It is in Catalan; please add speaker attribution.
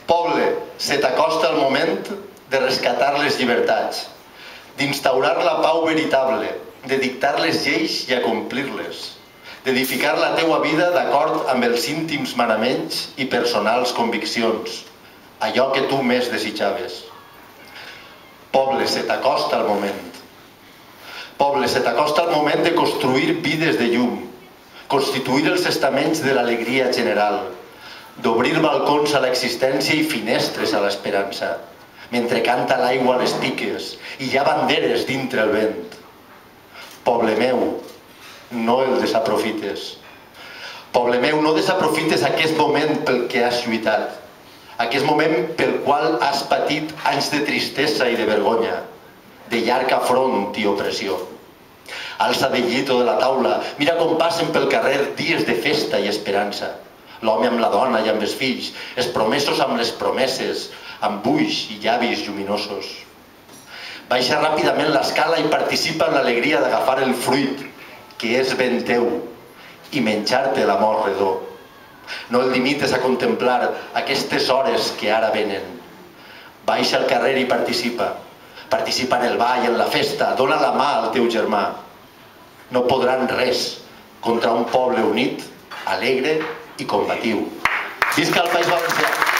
Speaker 1: Poble, se t'acosta el moment de rescatar les llibertats, d'instaurar la pau veritable, de dictar les lleis i acomplir-les, d'edificar la teua vida d'acord amb els íntims manaments i personals conviccions, allò que tu més desitjaves. Poble, se t'acosta el moment. Poble, se t'acosta el moment de construir vides de llum, constituir els estaments de l'alegria general, d'obrir balcons a l'existència i finestres a l'esperança, mentre canta l'aigua a les piques i hi ha banderes dintre el vent. Poble meu, no el desaprofites. Poble meu, no desaprofites aquest moment pel que has lluitat, aquest moment pel qual has patit anys de tristesa i de vergonya, de llarg afront i opressió. Alça del llit o de la taula, mira com passen pel carrer dies de festa i esperança. L'home amb la dona i amb els fills, els promesos amb les promeses, amb ulls i llavis lluminosos. Baixa ràpidament l'escala i participa en l'alegria d'agafar el fruit, que és ben teu, i menjar-te l'amor redó. No el limites a contemplar aquestes hores que ara venen. Baixa al carrer i participa. Participa en el ball, en la festa, dona la mà al teu germà. No podran res contra un poble unit, alegre i combatiu. Visca el País Valencià!